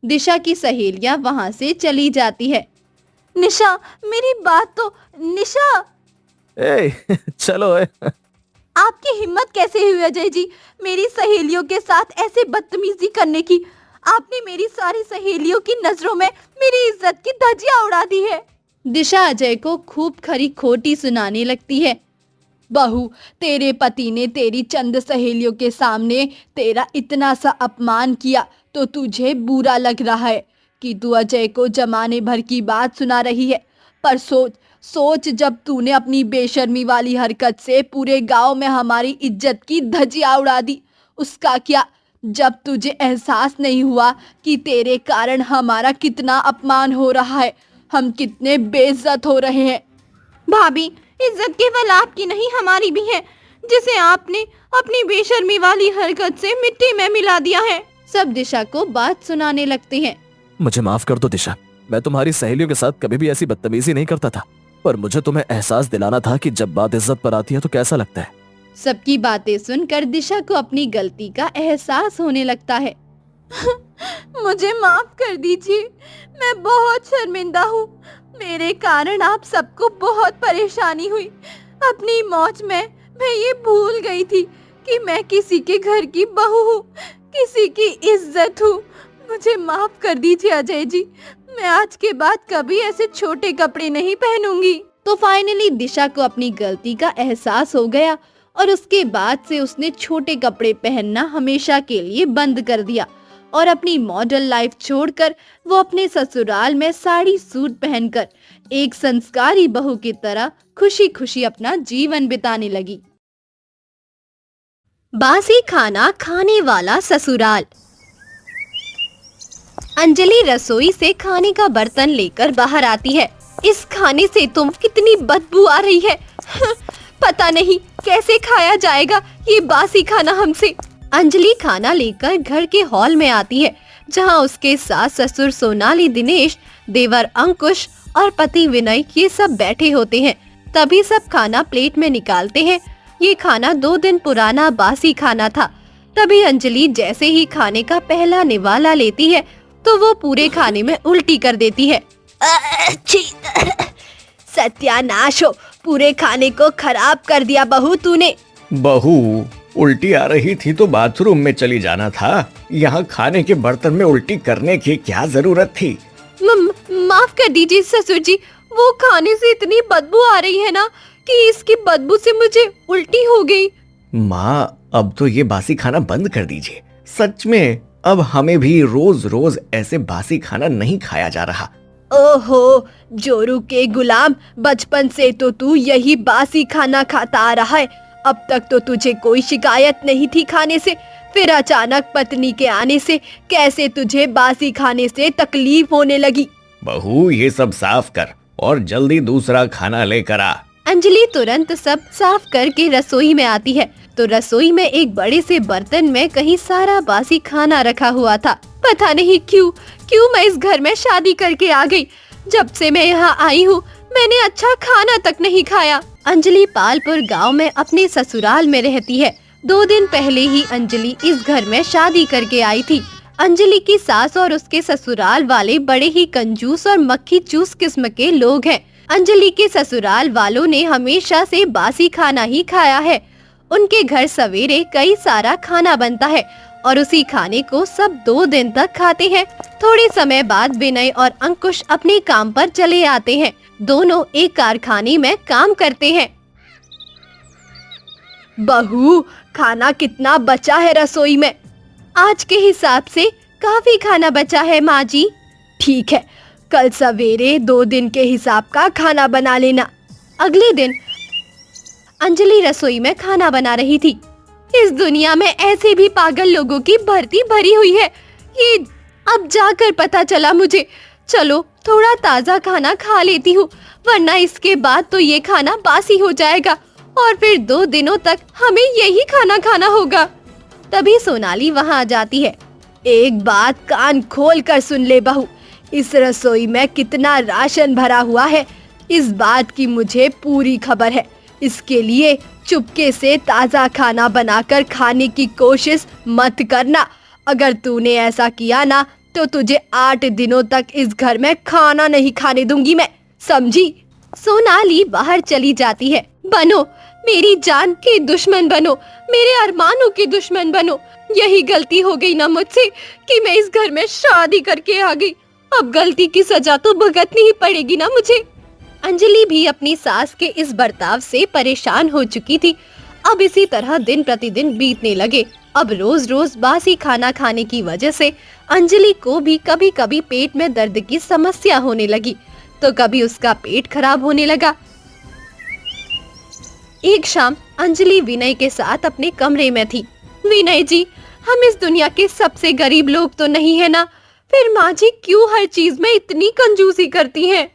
Speaker 1: दिशा की सहेलियां वहाँ से चली जाती है। निशा, मेरी बात तो। निशा,
Speaker 4: चलो
Speaker 1: आपकी हिम्मत कैसे हुई अजय जी मेरी सहेलियों के साथ ऐसे बदतमीजी करने की? आपने मेरी सारी सहेलियों की नजरों में मेरी इज्जत की धज्जियां उड़ा दी है। दिशा अजय को खूब खरी खोटी सुनाने लगती है।
Speaker 5: बहू, तेरे पति ने तेरी चंद सहेलियों के सामने तेरा इतना सा अपमान किया तो तुझे बुरा लग रहा है कि तू अजय को जमाने भर की बात सुना रही है। पर सोच जब तूने अपनी बेशर्मी वाली हरकत से पूरे गांव में हमारी इज्जत की धज्जियां उड़ा दी, उसका क्या? जब तुझे एहसास नहीं हुआ कि तेरे कारण हमारा कितना अपमान हो रहा है, हम कितने बेइज्जत हो रहे हैं।
Speaker 1: भाभी, इज्जत केवल आपकी नहीं हमारी भी है, जिसे आपने अपनी बेशर्मी वाली हरकत से मिट्टी में मिला दिया है। सब दिशा को बात सुनाने लगते हैं।
Speaker 4: मुझे माफ कर दो दिशा, मैं तुम्हारी सहेलियों के साथ कभी भी ऐसी बदतमीजी नहीं करता था, पर मुझे तुम्हें एहसास दिलाना था कि जब बात इज्जत पर आती है तो कैसा लगता है।
Speaker 1: सबकी बातें सुनकर दिशा को अपनी गलती का एहसास होने लगता है। मुझे माफ कर दीजिए, मैं बहुत शर्मिंदा हूँ। मेरे कारण आप सबको बहुत परेशानी हुई। अपनी मौज में मैं ये भूल गई थी कि मैं किसी के घर की बहू हूँ, किसी की इज्जत हूँ। मुझे माफ कर दीजिए अजय जी, मैं आज के बाद कभी ऐसे छोटे कपड़े नहीं पहनूंगी। तो फाइनली दिशा को अपनी गलती का एहसास हो गया और उसके बाद से उसने छोटे कपड़े पहनना हमेशा के लिए बंद कर दिया और अपनी मॉडल लाइफ छोड़कर वो अपने ससुराल में साड़ी सूट पहनकर एक संस्कारी बहू की तरह खुशी खुशी अपना जीवन बिताने लगी। बासी खाना खाने वाला ससुराल। अंजलि रसोई से खाने का बर्तन लेकर बाहर आती है। इस खाने से तुम कितनी बदबू आ रही है। पता नहीं कैसे खाया जाएगा ये बासी खाना हमसे। अंजलि खाना लेकर घर के हॉल में आती है, जहां उसके सास ससुर सोनाली, दिनेश, देवर अंकुश और पति विनय ये सब बैठे होते हैं। तभी सब खाना प्लेट में निकालते हैं। ये खाना 2 दिन पुराना बासी खाना था। तभी अंजलि जैसे ही खाने का पहला निवाला लेती है तो वो पूरे खाने में उल्टी कर देती है। सत्यानाश हो, पूरे खाने को खराब कर दिया बहू तूने।
Speaker 3: बहू, उल्टी आ रही थी तो बाथरूम में चली जाना था। यहाँ खाने के बर्तन में उल्टी करने की क्या जरूरत थी?
Speaker 1: माफ कर दीजिए ससुर जी, वो खाने से इतनी बदबू आ रही है ना कि इसकी बदबू से मुझे उल्टी हो गई।
Speaker 3: माँ, अब तो ये बासी खाना बंद कर दीजिए। सच में अब हमें भी रोज रोज ऐसे बासी खाना नहीं खाया जा रहा।
Speaker 1: ओहो जोरू के गुलाम, बचपन से तो तू यही बासी खाना खाता आ रहा है। अब तक तो तुझे कोई शिकायत नहीं थी खाने से, फिर अचानक पत्नी के आने से कैसे तुझे बासी खाने से तकलीफ होने लगी।
Speaker 3: बहू, ये सब साफ कर और जल्दी दूसरा खाना लेकर आ।
Speaker 1: अंजलि तुरंत सब साफ करके रसोई में आती है तो रसोई में एक बड़े से बर्तन में कहीं सारा बासी खाना रखा हुआ था। पता नहीं क्यों मैं इस घर में शादी करके आ गई। जब से मैं यहाँ आई हूँ मैंने अच्छा खाना तक नहीं खाया। अंजलि पालपुर गांव में अपने ससुराल में रहती है। 2 दिन पहले ही अंजलि इस घर में शादी करके आई थी। अंजलि की सास और उसके ससुराल वाले बड़े ही कंजूस और मक्खी चूस किस्म के लोग हैं। अंजलि के ससुराल वालों ने हमेशा से बासी खाना ही खाया है। उनके घर सवेरे कई सारा खाना बनता है और उसी खाने को सब 2 दिन तक खाते हैं। थोड़े समय बाद विनय और अंकुश अपने काम पर चले आते हैं। दोनों एक कारखाने में काम करते हैं। बहू, खाना कितना बचा है रसोई में? आज के हिसाब से काफी खाना बचा है माँ जी। ठीक है, कल सवेरे 2 दिन के हिसाब का खाना बना लेना। अगले दिन अंजलि रसोई में खाना बना रही थी। इस दुनिया में ऐसे भी पागल लोगों की भर्ती भरी हुई है, ये अब जाकर पता चला मुझे। चलो थोड़ा ताज़ा खाना खा लेती हूँ, वरना इसके बाद तो ये खाना बासी हो जाएगा और फिर 2 दिनों तक हमें यही खाना खाना होगा। तभी सोनाली वहाँ आ जाती है।
Speaker 5: एक बात कान खोल कर सुन ले बहू, इस रसोई में कितना राशन भरा हुआ है इस बात की मुझे पूरी खबर है। इसके लिए चुपके से ताज़ा खाना बनाकर खाने की कोशिश मत करना। अगर तूने ऐसा किया ना तो तुझे 8 दिनों तक इस घर में खाना नहीं खाने दूंगी मैं, समझी?
Speaker 1: सोनाली बाहर चली जाती है। बनो मेरी जान के दुश्मन बनो, मेरे अरमानों के दुश्मन बनो। यही गलती हो गई ना मुझसे कि मैं इस घर में शादी करके आ गई। अब गलती की सजा तो भुगतनी ही पड़ेगी ना मुझे। अंजलि भी अपनी सास के इस बर्ताव से परेशान हो चुकी थी। अब इसी तरह दिन प्रतिदिन बीतने लगे। अब रोज रोज बासी खाना खाने की वजह से अंजलि को भी कभी कभी पेट में दर्द की समस्या होने लगी, तो कभी उसका पेट खराब होने लगा। एक शाम अंजलि विनय के साथ अपने कमरे में थी। विनय जी, हम इस दुनिया के सबसे गरीब लोग तो नहीं है ना, फिर माँ जी क्यों हर चीज में इतनी कंजूसी करती हैं?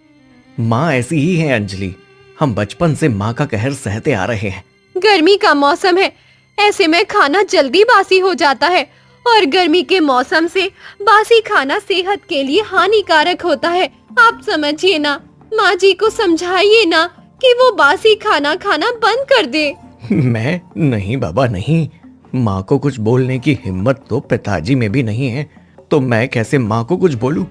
Speaker 3: माँ ऐसी ही है अंजलि, हम बचपन से माँ का कहर सहते आ रहे हैं।
Speaker 1: गर्मी का मौसम है, ऐसे में खाना जल्दी बासी हो जाता है और गर्मी के मौसम से बासी खाना सेहत के लिए हानिकारक होता है। आप समझिए ना, माँ जी को समझाइए ना कि वो बासी खाना खाना बंद कर दे।
Speaker 3: मैं नहीं बाबा नहीं, माँ को कुछ बोलने की हिम्मत तो पिताजी में भी नहीं है, तो मैं कैसे माँ को कुछ बोलूं?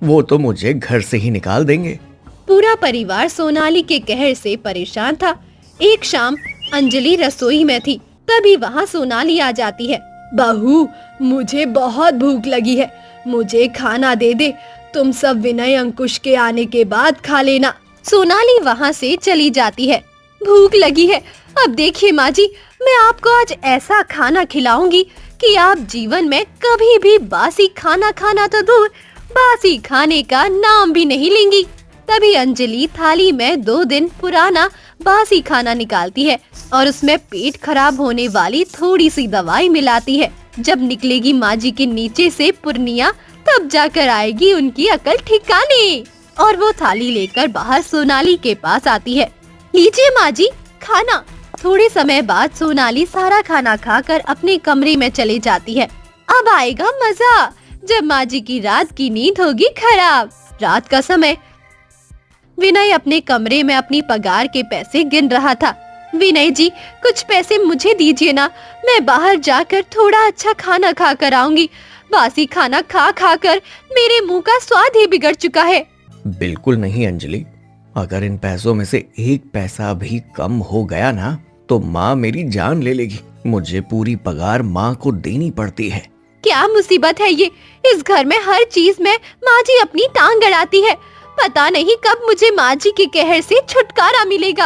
Speaker 3: वो तो मुझे घर से ही निकाल देंगे।
Speaker 1: पूरा परिवार सोनाली के कहर से परेशान था। एक शाम अंजलि रसोई में थी, तभी वहाँ सोनाली आ जाती है।
Speaker 5: बहू, मुझे बहुत भूख लगी है, मुझे खाना दे दे। तुम सब विनय अंकुश के आने के बाद खा लेना।
Speaker 1: सोनाली वहाँ से चली जाती है। भूख लगी है, अब देखिए माँ जी, मैं आपको आज ऐसा खाना खिलाऊंगी कि आप जीवन में कभी भी बासी खाना खाना तो दूर, बासी खाने का नाम भी नहीं लेंगी। तभी अंजलि थाली में 2 दिन पुराना बासी खाना निकालती है और उसमें पेट खराब होने वाली थोड़ी सी दवाई मिलाती है। जब निकलेगी माँ जी के नीचे से पुर्निया, तब जाकर आएगी उनकी अकल ठिकाने। और वो थाली लेकर बाहर सोनाली के पास आती है। लीजिए माँ जी खाना। थोड़े समय बाद सोनाली सारा खाना खाकर अपने कमरे में चली जाती है। अब आएगा मजा, जब माँ जी की रात की नींद होगी खराब। रात का समय विनय अपने कमरे में अपनी पगार के पैसे गिन रहा था। विनय जी, कुछ पैसे मुझे दीजिए ना, मैं बाहर जाकर थोड़ा अच्छा खाना खा कर आऊंगी। बासी खाना खा खा कर मेरे मुंह का स्वाद ही बिगड़ चुका है।
Speaker 3: बिल्कुल नहीं अंजलि, अगर इन पैसों में से 1 पैसा भी कम हो गया ना तो माँ मेरी जान ले लेगी। मुझे पूरी पगार माँ को देनी पड़ती है।
Speaker 1: क्या मुसीबत है ये, इस घर में हर चीज में माँ जी अपनी टांग अड़ाती है। पता नहीं कब मुझे माँ जी के कहर से छुटकारा मिलेगा।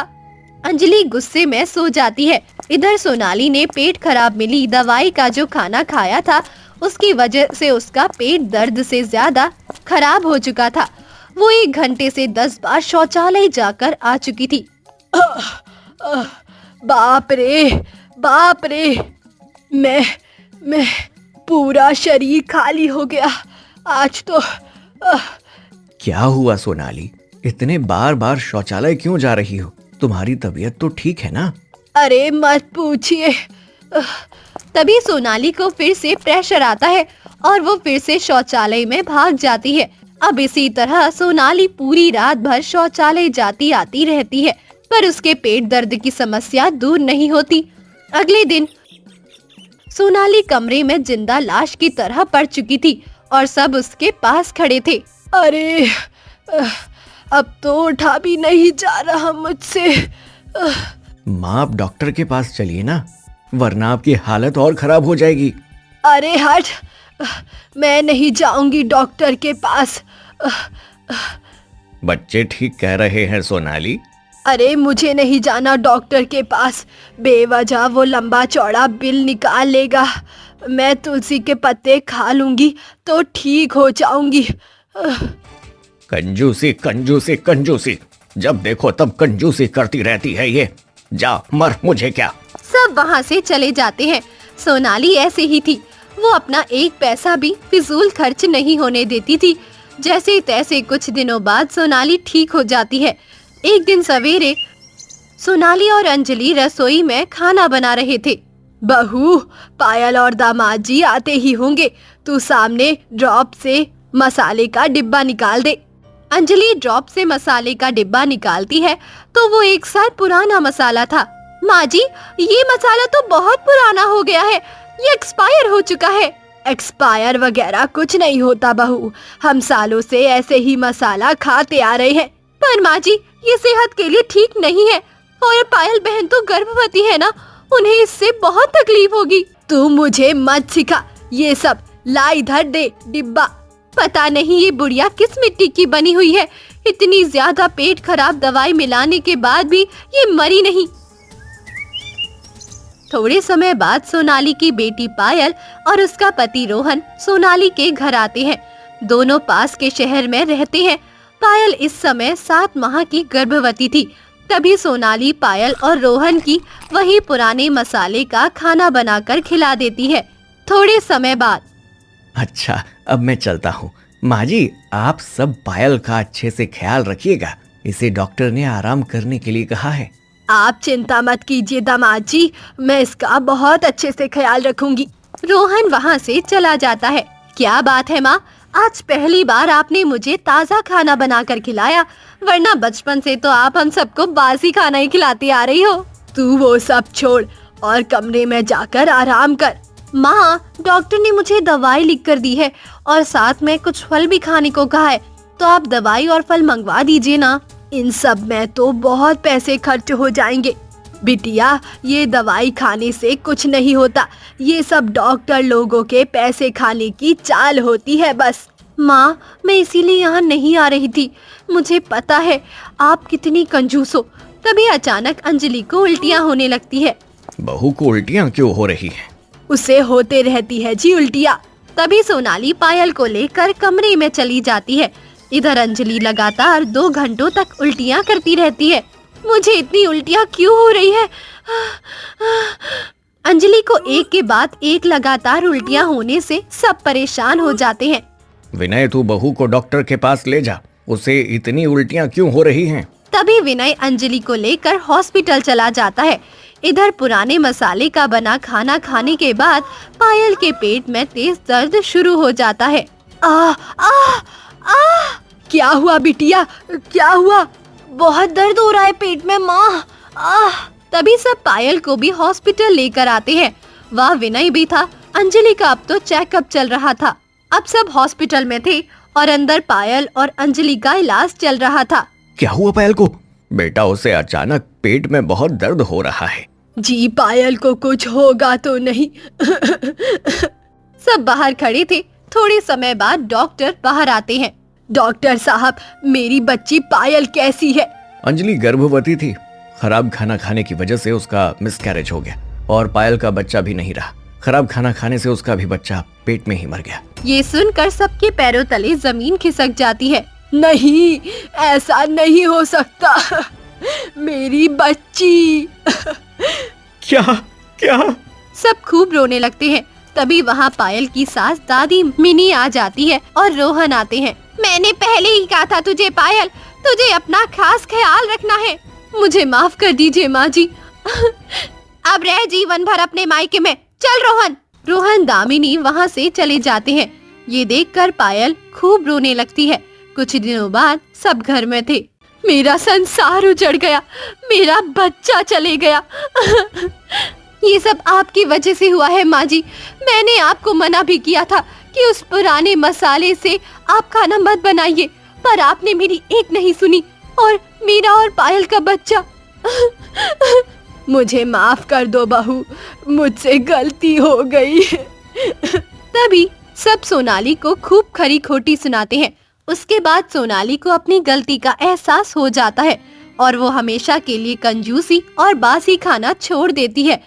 Speaker 1: अंजलि गुस्से में सो जाती है। इधर सोनाली ने पेट खराब मिली दवाई का जो खाना खाया था, उसकी वजह से उसका पेट दर्द से ज्यादा खराब हो चुका था। वो 1 घंटे से 10 बार शौचालय जाकर आ चुकी थी।
Speaker 5: बाप रे, मैं पूरा शरीर खाली हो गया आज तो।
Speaker 3: क्या हुआ सोनाली, इतने बार बार शौचालय क्यों जा रही हो? तुम्हारी तबीयत तो ठीक है ना?
Speaker 5: अरे मत पूछिए।
Speaker 1: तभी सोनाली को फिर से प्रेशर आता है और वो फिर से शौचालय में भाग जाती है। अब इसी तरह सोनाली पूरी रात भर शौचालय जाती आती रहती है, पर उसके पेट दर्द की समस्या दूर नहीं होती। अगले दिन सोनाली कमरे में जिंदा लाश की तरह पड़ चुकी थी और सब उसके पास खड़े थे।
Speaker 5: अरे अब तो उठा भी नहीं जा रहा मुझसे।
Speaker 3: माँ, आप डॉक्टर के पास चलिए ना, वरना आपकी हालत और खराब हो जाएगी।
Speaker 5: अरे हट, मैं नहीं जाऊंगी डॉक्टर के पास।
Speaker 3: बच्चे ठीक कह रहे हैं सोनाली।
Speaker 5: अरे मुझे नहीं जाना डॉक्टर के पास, बेवजह वो लंबा चौड़ा बिल निकाल लेगा। मैं तुलसी के पत्ते खा लूंगी तो ठीक हो जाऊंगी।
Speaker 3: कंजूसी कंजूसी कंजूसी, जब देखो तब कंजूसी करती रहती है ये। जा मर, मुझे क्या।
Speaker 1: सब वहाँ से चले जाते हैं। सोनाली ऐसे ही थी, वो अपना 1 पैसा भी फिजूल खर्च नहीं होने देती थी। जैसे तैसे कुछ दिनों बाद सोनाली ठीक हो जाती है। एक दिन सवेरे सोनाली और अंजलि रसोई में खाना बना रहे थे।
Speaker 5: बहू, पायल और दामाद जी आते ही होंगे, तू सामने ड्रॉप से मसाले का डिब्बा निकाल दे।
Speaker 1: अंजलि ड्रॉप से मसाले का डिब्बा निकालती है तो वो एक साल पुराना मसाला था। माँ जी, ये मसाला तो बहुत पुराना हो गया है, ये एक्सपायर हो चुका है।
Speaker 5: एक्सपायर वगैरह कुछ नहीं होता बहू, हम सालों से ऐसे ही मसाला खाते आ रहे हैं।
Speaker 1: पर माँ जी, ये सेहत के लिए ठीक नहीं है, और पायल बहन तो गर्भवती है ना, उन्हें इससे बहुत तकलीफ होगी।
Speaker 5: तू मुझे मत सिखा ये सब, ला इधर दे डिब्बा।
Speaker 1: पता नहीं ये बुढ़िया किस मिट्टी की बनी हुई है, इतनी ज्यादा पेट खराब दवाई मिलाने के बाद भी ये मरी नहीं। थोड़े समय बाद सोनाली की बेटी पायल और उसका पति रोहन सोनाली के घर आते हैं। दोनों पास के शहर में रहते हैं। पायल इस समय 7 माह की गर्भवती थी। तभी सोनाली पायल और रोहन की वही पुराने मसाले का खाना बनाकर खिला देती है। थोड़े समय बाद,
Speaker 3: अच्छा, अब मैं चलता हूँ। माँ जी, आप सब पायल का अच्छे से ख्याल रखिएगा, इसे डॉक्टर ने आराम करने के लिए कहा है।
Speaker 5: आप चिंता मत कीजिए दामाद जी, मैं इसका बहुत अच्छे से ख्याल रखूंगी।
Speaker 1: रोहन वहाँ से चला जाता है। क्या बात है माँ, आज पहली बार आपने मुझे ताज़ा खाना बनाकर खिलाया, वरना बचपन से तो आप हम सबको बासी खाना ही खिलाती आ रही हो।
Speaker 5: तू वो सब छोड़ और कमरे में जाकर आराम कर।
Speaker 1: माँ, डॉक्टर ने मुझे दवाई लिख कर दी है और साथ में कुछ फल भी खाने को कहा है, तो आप दवाई और फल मंगवा दीजिए ना।
Speaker 5: इन सब में तो बहुत पैसे खर्च हो जाएंगे। बिटिया, ये दवाई खाने से कुछ नहीं होता, ये सब डॉक्टर लोगों के पैसे खाने की चाल होती है बस।
Speaker 1: माँ, मैं इसीलिए यहाँ नहीं आ रही थी, मुझे पता है आप कितनी कंजूस हो। तभी अचानक अंजलि को उल्टियाँ होने लगती है।
Speaker 3: बहू को उल्टियाँ क्यों हो रही हैं?
Speaker 5: उसे होते रहती है जी उल्टियाँ।
Speaker 1: तभी सोनाली पायल को लेकर कमरे में चली जाती है। इधर अंजलि लगातार 2 घंटों तक उल्टियाँ करती रहती है। मुझे इतनी उल्टियाँ क्यों हो रही है? अंजलि को एक के बाद एक लगातार उल्टियाँ होने से सब परेशान हो जाते हैं।
Speaker 3: विनय, तू बहू को डॉक्टर के पास ले जा, उसे इतनी उल्टियाँ क्यों हो रही हैं?
Speaker 1: तभी विनय अंजलि को लेकर हॉस्पिटल चला जाता है। इधर पुराने मसाले का बना खाना खाने के बाद पायल के पेट में तेज दर्द शुरू हो जाता है।
Speaker 5: आ आ आ क्या हुआ बिटिया, क्या हुआ? बहुत दर्द हो रहा है पेट में माँ।
Speaker 1: तभी सब पायल को भी हॉस्पिटल लेकर आते हैं। वह विनय भी था। अंजलि का अब तो चेकअप चल रहा था। अब सब हॉस्पिटल में थे और अंदर पायल और अंजलि का इलाज चल रहा था।
Speaker 3: क्या हुआ पायल को? बेटा, उसे अचानक पेट में बहुत दर्द हो रहा है।
Speaker 5: जी, पायल को कुछ होगा तो नहीं।
Speaker 1: सब बाहर खड़े थे। थोड़े समय बाद डॉक्टर बाहर आते हैं।
Speaker 5: डॉक्टर साहब, मेरी बच्ची पायल कैसी है?
Speaker 3: अंजलि गर्भवती थी, खराब खाना खाने की वजह से उसका मिसकैरेज हो गया और पायल का बच्चा भी नहीं रहा। खराब खाना खाने से उसका भी बच्चा पेट में ही मर गया।
Speaker 1: ये सुनकर सबके पैरों तले जमीन खिसक जाती है।
Speaker 5: नहीं, ऐसा नहीं हो सकता, मेरी बच्ची।
Speaker 3: क्या क्या?
Speaker 1: सब खूब रोने लगते हैं। तभी वहाँ पायल की सास दादी मिनी आ जाती है और रोहन आते हैं। मैंने पहले ही कहा था तुझे पायल, तुझे अपना खास ख्याल रखना है। मुझे माफ कर दीजिए माँ जी। अब रह जीवन भर अपने मायके में। चल रोहन। रोहन दामिनी वहाँ से चले जाते हैं। ये देखकर पायल खूब रोने लगती है। कुछ दिनों बाद सब घर में थे।
Speaker 5: मेरा संसार उजड़ गया, मेरा बच्चा चले गया।
Speaker 1: ये सब आपकी वजह से हुआ है माँ जी। मैंने आपको मना भी किया था कि उस पुराने मसाले से आप खाना मत बनाइए, पर आपने मेरी एक नहीं सुनी और मेरा और पायल का बच्चा।
Speaker 5: मुझे माफ कर दो बहू, मुझसे गलती हो गई।
Speaker 1: तभी सब सोनाली को खूब खरी खोटी सुनाते हैं। उसके बाद सोनाली को अपनी गलती का एहसास हो जाता है और वो हमेशा के लिए कंजूसी और बासी खाना छोड़ देती है।